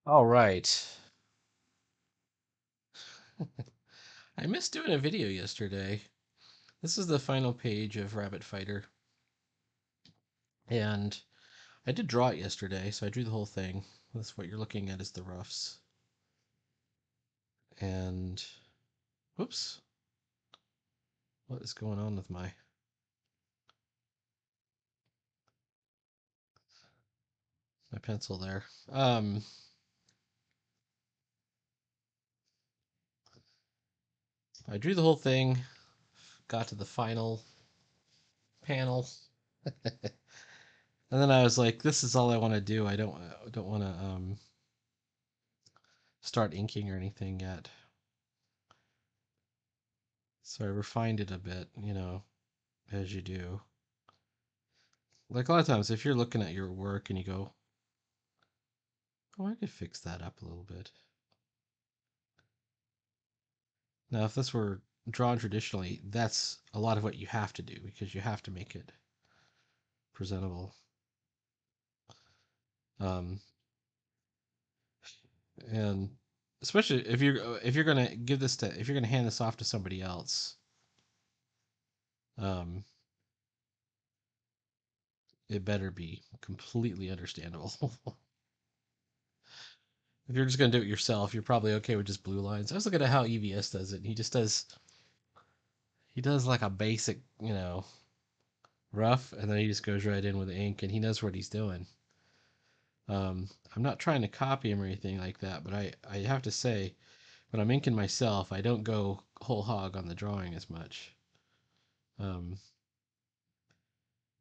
All right. I missed doing a video yesterday. This is the final page of Rabbit Fighter. And I did draw it yesterday, so I drew the whole thing. That's what you're looking at is the roughs. And whoops. What is going on with my pencil there? I drew the whole thing, got to the final panel. And then I was like, this is all I want to do. I don't want to start inking or anything yet. So I refined it a bit, as you do. Like a lot of times, if you're looking at your work and you go, oh, I could fix that up a little bit. Now, if this were drawn traditionally, that's a lot of what you have to do because you have to make it presentable. Um, and especially if you're gonna give this to if you're gonna hand this off to somebody else, um, it better be completely understandable. If you're just gonna do it yourself, you're probably okay with just blue lines. I was looking at how EVS does it. He does like a basic, rough, and then he just goes right in with the ink, and he knows what he's doing. I'm not trying to copy him or anything like that, but I have to say, when I'm inking myself, I don't go whole hog on the drawing as much. Um,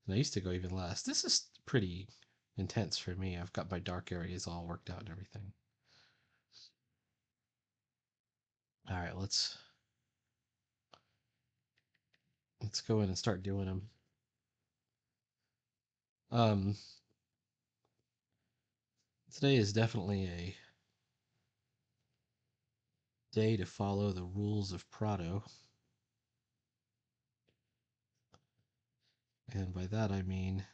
and I used to go even less. This is pretty intense for me. I've got my dark areas all worked out and everything. All right, let's go in and start doing them. Um, Today is definitely a day to follow the rules of Prado. And by that I mean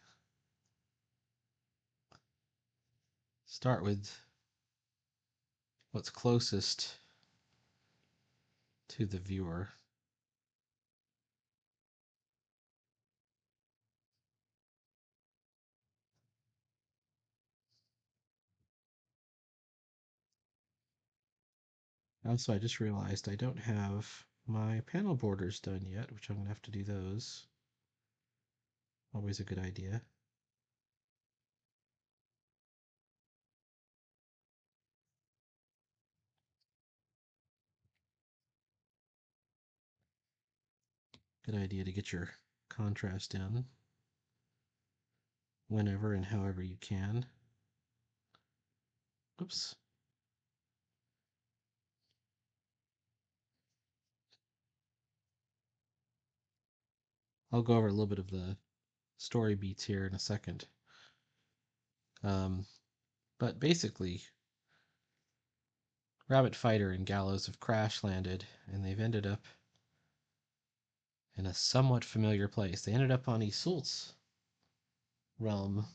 start with what's closest to the viewer. Also, I just realized I don't have my panel borders done yet, which I'm going to have to do those. Always a good idea. Good idea to get your contrast in whenever and however you can. Oops. I'll go over a little bit of the story beats here in a second. But basically, Rabbit Fighter and Gallows have crash landed, and they've ended up in a somewhat familiar place. They ended up on Isult's realm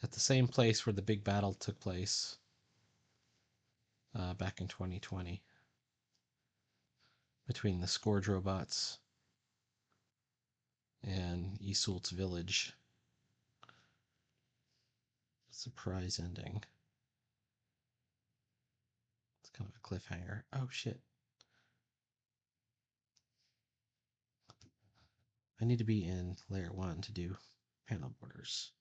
at the same place where the big battle took place back in 2020 between the Scourge robots and Isult's village. Surprise ending. It's kind of a cliffhanger. Oh shit. I need to be in layer 1 to do panel borders.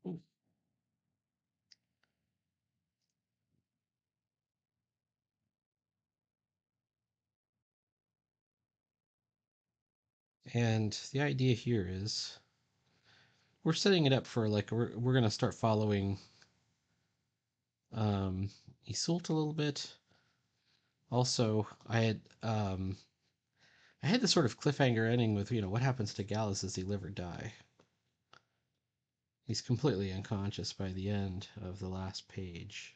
Ooh. And the idea here is we're setting it up for like we're going to start following um, Isult a little bit. Also, I had this sort of cliffhanger ending with what happens to Gallus as he live or die. He's completely unconscious by the end of the last page.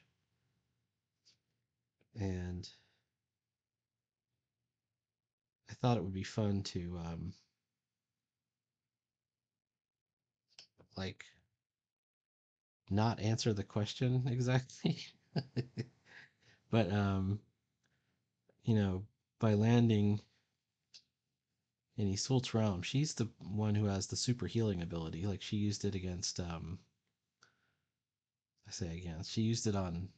And I thought it would be fun to like not answer the question exactly. But you know, by landing in Isolt's realm, she's the one who has the super healing ability. Like she used it against I say against, she used it on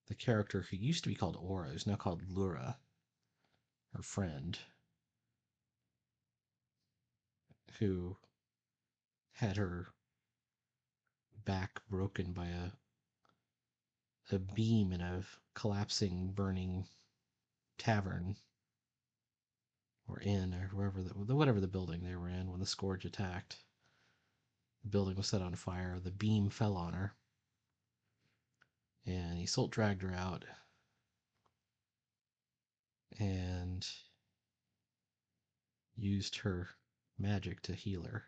the character who used to be called Aura, who's now called Lura, her friend, who had her back broken by a beam in a collapsing, burning tavern or inn or whatever the building they were in when the scourge attacked. The building was set on fire. The beam fell on her, and Isolt dragged her out and used her magic to heal her.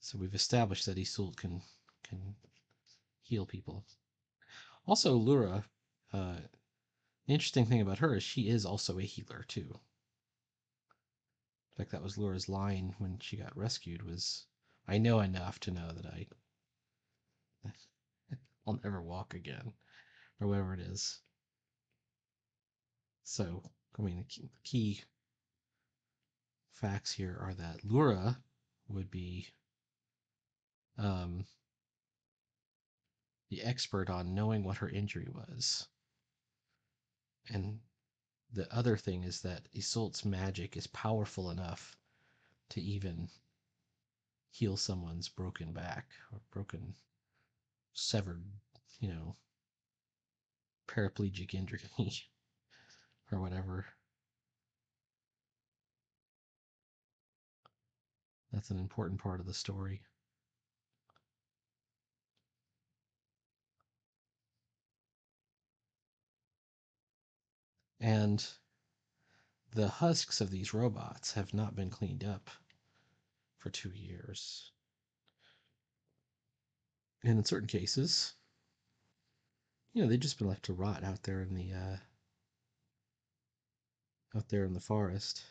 So we've established that Isolt can heal people. Also, Lura, the interesting thing about her is she is also a healer too. In fact, that was Lura's line when she got rescued was, "I know enough to know that I'll never walk again," or whatever it is. So, I mean, the key facts here are that Lura would be um, the expert on knowing what her injury was. And the other thing is that Isolt's magic is powerful enough to even heal someone's broken back or broken, severed, you know, paraplegic injury or whatever. That's an important part of the story. And the husks of these robots have not been cleaned up for 2 years. And in certain cases, they've just been left to rot out there in the forest.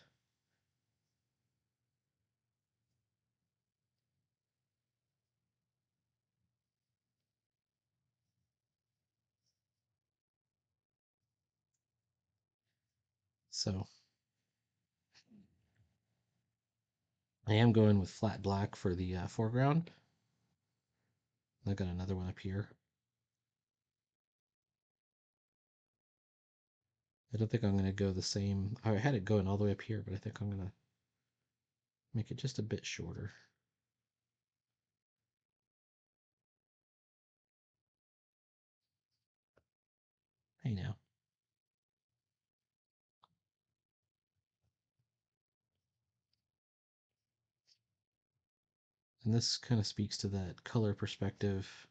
So I am going with flat black for the foreground. I've got another one up here. I don't think I'm going to go the same. I had it going all the way up here, but I think I'm going to make it just a bit shorter. Hey now. And this kind of speaks to that color perspective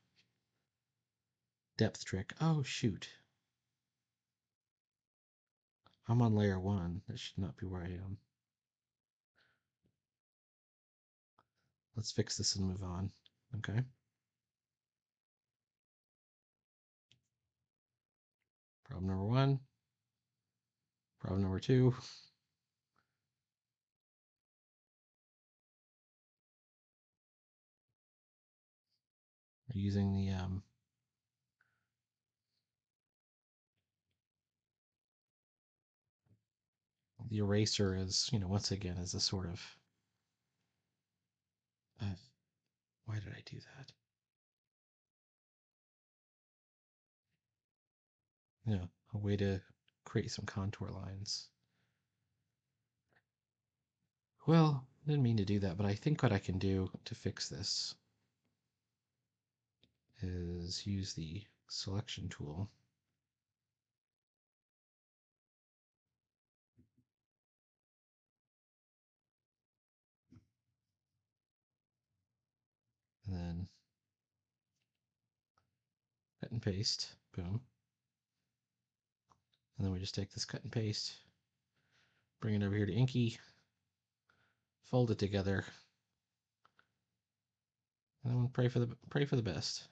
depth trick. Oh, shoot. I'm on layer 1. That should not be where I am. Let's fix this and move on. Okay. Problem number 1. Problem number 2. We're using the eraser is, once again, is a sort of, why did I do that? A way to create some contour lines. Well, I didn't mean to do that, but I think what I can do to fix this is use the selection tool. And then cut and paste, boom. And then we just take this cut and paste, bring it over here to Inky, fold it together, And then pray for the best.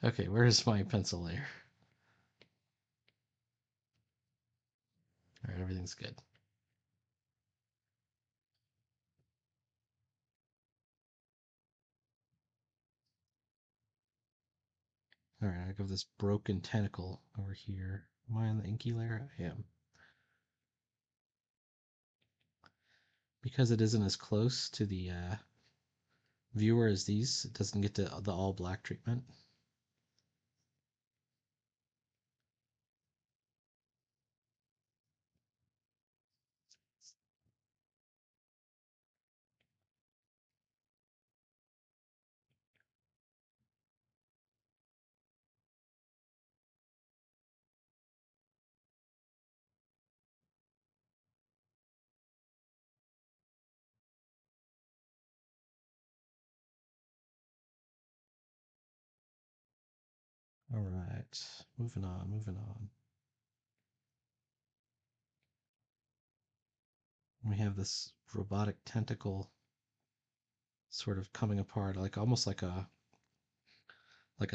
Okay, where's my pencil layer? All right, everything's good. All right, I give this broken tentacle over here. Am I on the inky layer? I am. Because it isn't as close to the viewer as these, it doesn't get to the all black treatment. All right, moving on, moving on. We have this robotic tentacle sort of coming apart, like almost like a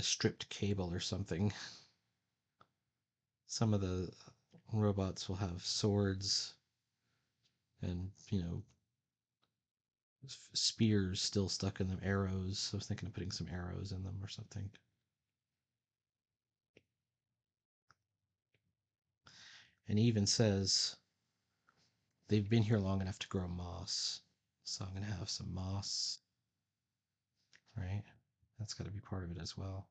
stripped cable or something. Some of the robots will have swords and, spears still stuck in them, arrows. I was thinking of putting some arrows in them or something. And he even says they've been here long enough to grow moss. So I'm going to have some moss, right? That's got to be part of it as well.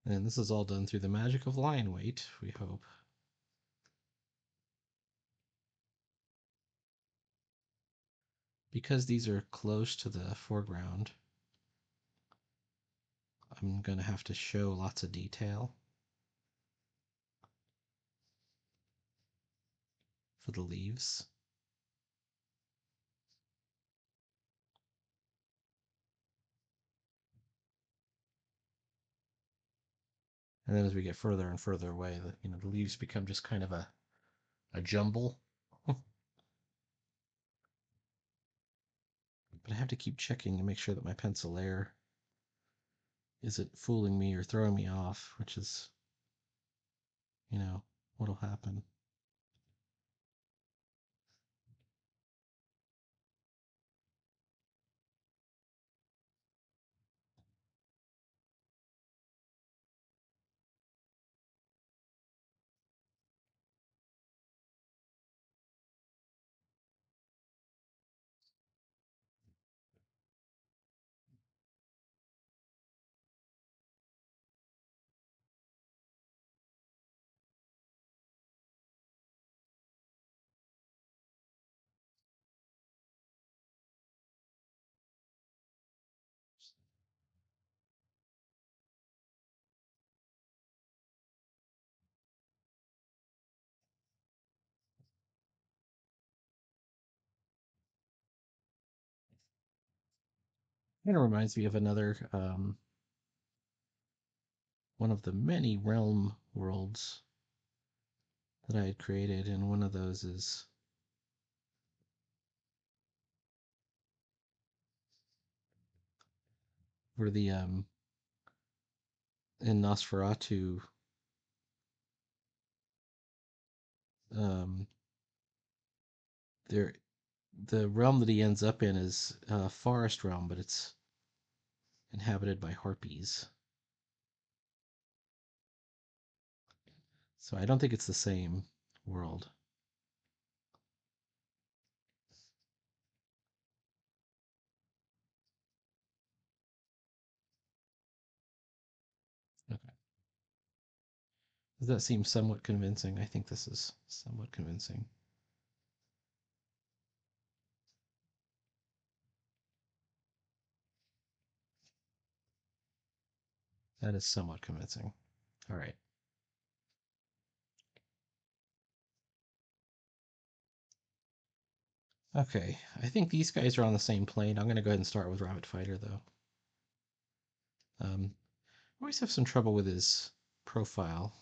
And this is all done through the magic of line weight, we hope. Because these are close to the foreground, I'm going to have to show lots of detail for the leaves. And then as we get further and further away, the leaves become just kind of a jumble. But I have to keep checking to make sure that my pencil layer isn't fooling me or throwing me off, which is, what'll happen. Kind of reminds me of another one of the many realm worlds that I had created, and one of those is where the in Nosferatu, um, there the realm that he ends up in is a forest realm, but it's inhabited by harpies. So I don't think it's the same world. Okay. Does that seem somewhat convincing? I think this is somewhat convincing. That is somewhat convincing. All right. Okay, I think these guys are on the same plane. I'm going to go ahead and start with Rabbit Fighter, though. I always have some trouble with his profile.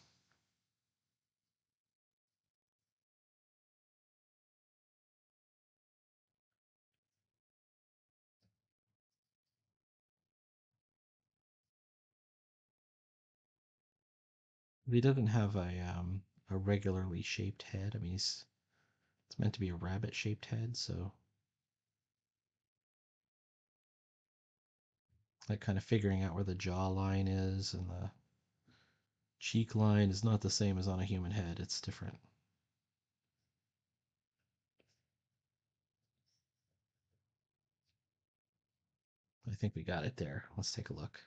He doesn't have a regularly shaped head. I mean, it's meant to be a rabbit-shaped head, so like kind of figuring out where the jaw line is and the cheek line is not the same as on a human head. It's different. I think we got it there. Let's take a look.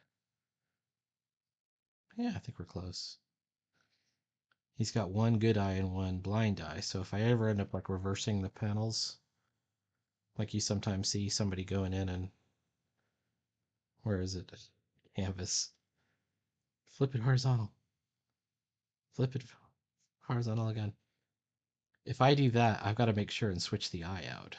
Yeah, I think we're close. He's got one good eye and one blind eye, so if I ever end up like reversing the panels, like you sometimes see somebody going in and where is it? Canvas. Flip it horizontal. Flip it horizontal again. If I do that, I've got to make sure and switch the eye out.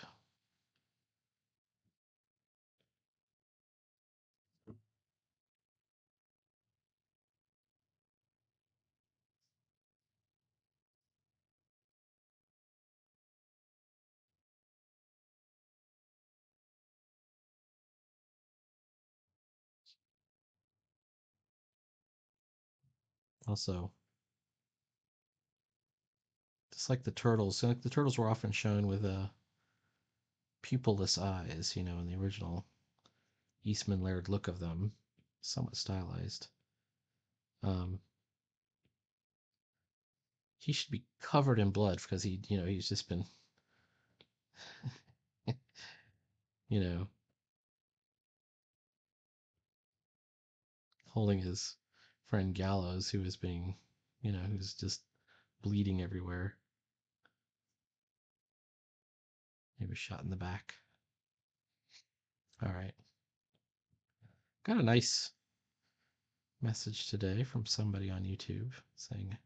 Also, just like the turtles, so like the turtles were often shown with pupilless eyes, in the original Eastman Laird look of them, somewhat stylized. Um, he should be covered in blood because he's just been, you know, holding his friend Gallows, who is being, who's just bleeding everywhere. He was shot in the back. All right. Got a nice message today from somebody on YouTube saying,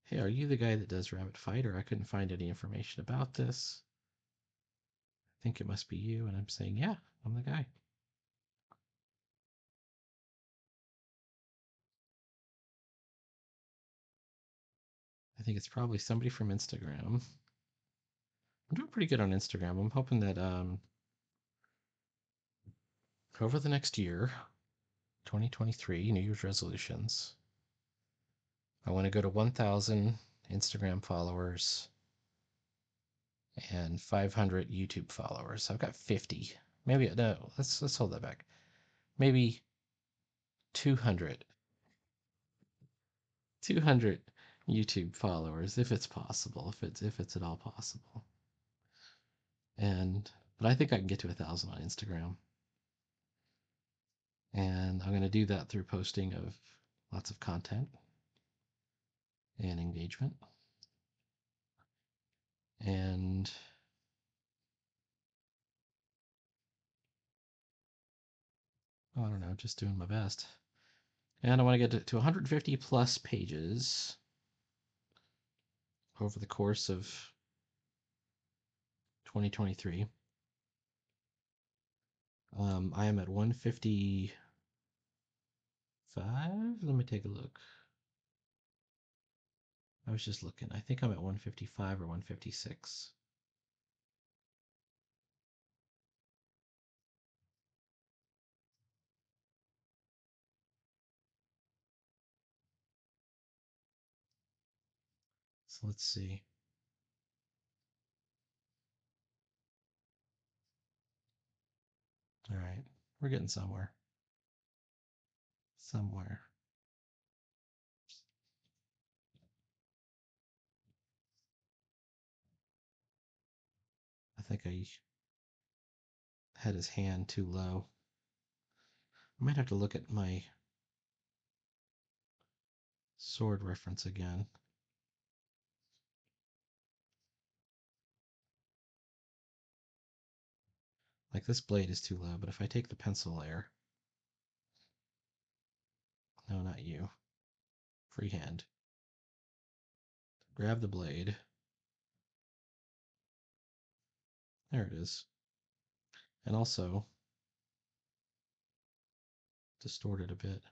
"Hey, are you the guy that does Rabbit Fighter? I couldn't find any information about this. I think it must be you." And I'm saying, "Yeah, I'm the guy." I think it's probably somebody from Instagram. I'm doing pretty good on Instagram. I'm hoping that over the next year, 2023, New Year's resolutions, I want to go to 1,000 Instagram followers and 500 YouTube followers. I've got 50. Maybe no. Let's hold that back. Maybe 200. 200 YouTube followers, if it's possible, if it's at all possible. But I think I can get to 1,000 on Instagram, and I'm going to do that through posting of lots of content and engagement, and I don't know, just doing my best. And I want to get to 150 plus pages over the course of 2023. I am at 155. Let me take a look. I was just looking. I think I'm at 155 or 156. So let's see. All right. We're getting somewhere. Somewhere. I think I had his hand too low. I might have to look at my sword reference again. Like this blade is too low, but if I take the pencil layer, No, not you. Free hand. Grab the blade. There it is. And also distort it a bit.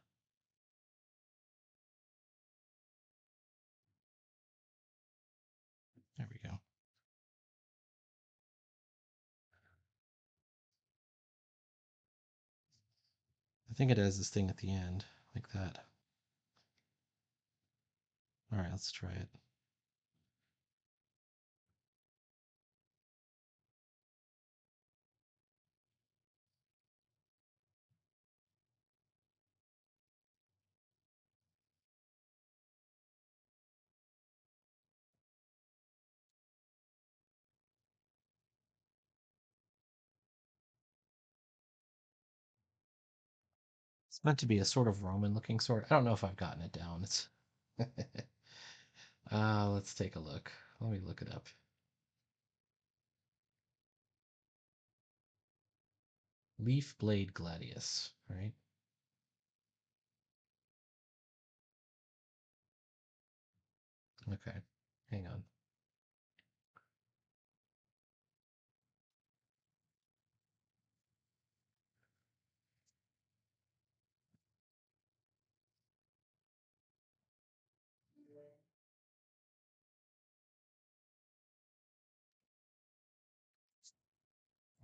There we go. I think it has this thing at the end, like that. All right, let's try it. It's meant to be a sort of Roman-looking sword. I don't know if I've gotten it down. It's let's take a look. Let me look it up. Leaf blade gladius, right? Okay, hang on.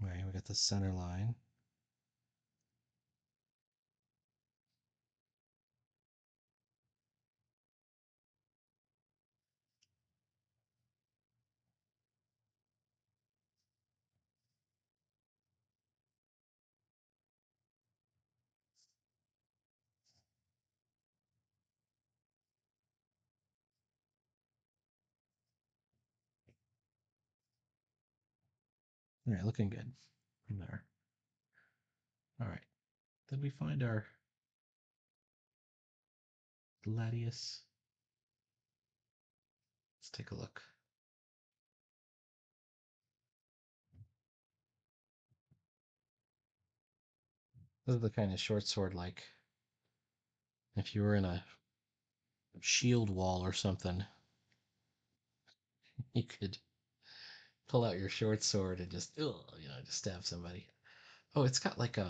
All right, we got the center line. All right, looking good from there. All right, did we find our gladius? Let's take a look. This is the kind of short sword like if you were in a shield wall or something, you could pull out your short sword and just, just stab somebody. Oh, it's got like okay,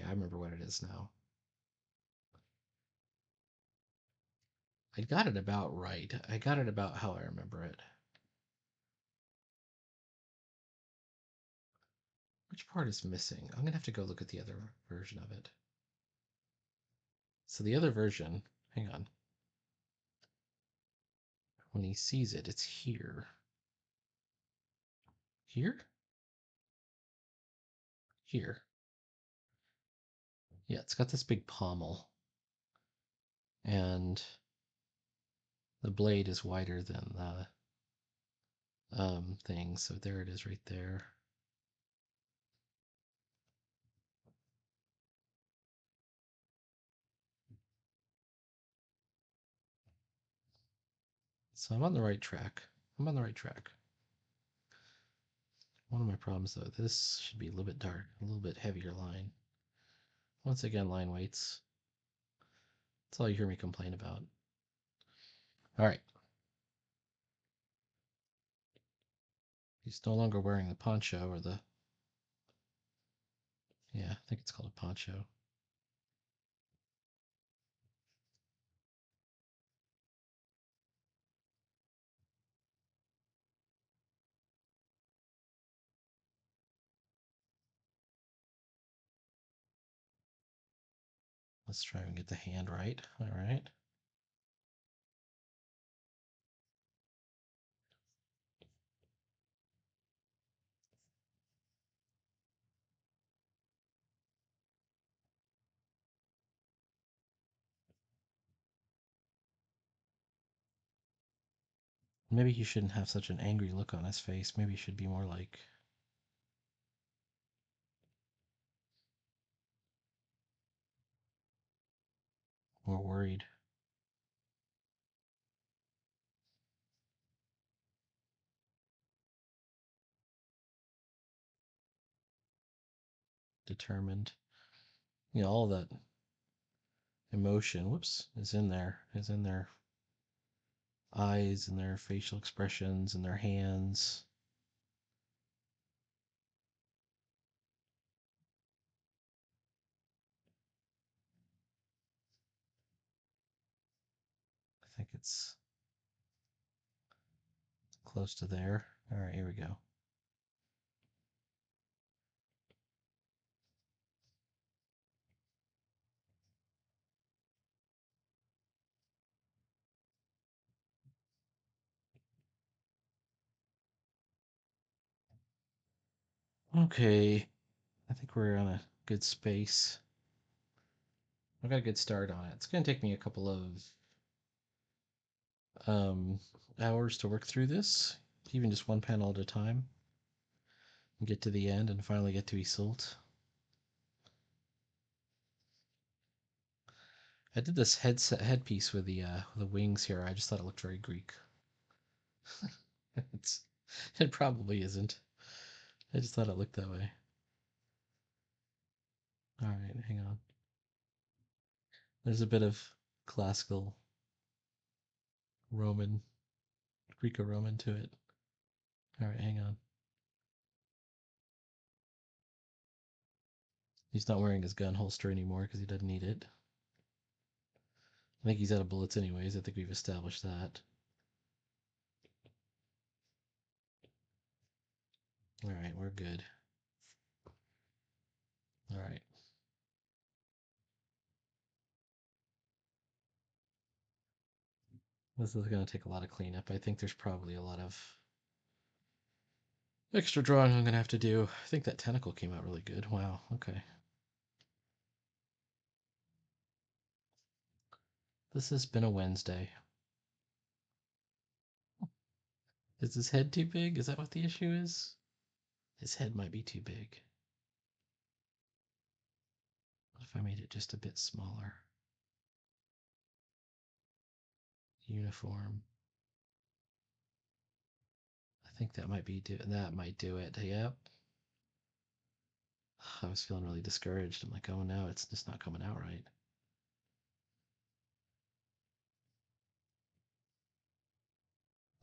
I remember what it is now. I got it about right. I got it about how I remember it. Which part is missing? I'm gonna have to go look at the other version of it. So the other version, hang on. When he sees it, it's here. Here? Here. Yeah, it's got this big pommel. And the blade is wider than the thing. So there it is right there. So I'm on the right track. I'm on the right track. One of my problems though, this should be a little bit dark, a little bit heavier line. Once again, line weights. That's all you hear me complain about. All right. He's no longer wearing the poncho or the, yeah, I think it's called a poncho. Let's try and get the hand right. All right. Maybe he shouldn't have such an angry look on his face. Maybe he should be more like more worried. Determined. all that emotion, whoops, is in their eyes and their facial expressions and their hands. I think it's close to there. All right, here we go. Okay, I think we're on a good space. I got a good start on it. It's going to take me a couple of hours to work through this, even just one panel at a time, and get to the end and finally get to Iseult. I did this headpiece with the wings here. I just thought it looked very Greek. it's it probably isn't. I just thought it looked that way. All right, hang on. There's a bit of classical Roman, Greco-Roman to it. All right, hang on. He's not wearing his gun holster anymore because he doesn't need it. I think he's out of bullets anyways. I think we've established that. All right, we're good. All right. This is going to take a lot of cleanup. I think there's probably a lot of extra drawing I'm going to have to do. I think that tentacle came out really good. Wow, okay. This has been a Wednesday. Is his head too big? Is that what the issue is? His head might be too big. What if I made it just a bit smaller? Uniform. I think that might do it. Yep. I was feeling really discouraged. I'm like, oh no, it's just not coming out right.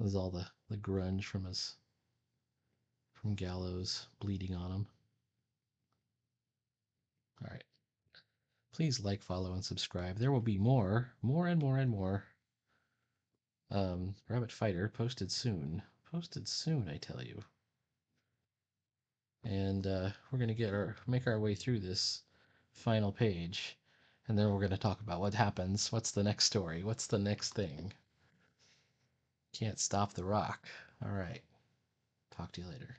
This is all the grunge from Gallows bleeding on him. All right. Please like, follow, and subscribe. There will be more, and more. Rabbit Fighter posted soon. Posted soon, I tell you. And we're gonna make our way through this final page, and then we're gonna talk about what happens. What's the next story? What's the next thing? Can't stop the rock. All right. Talk to you later.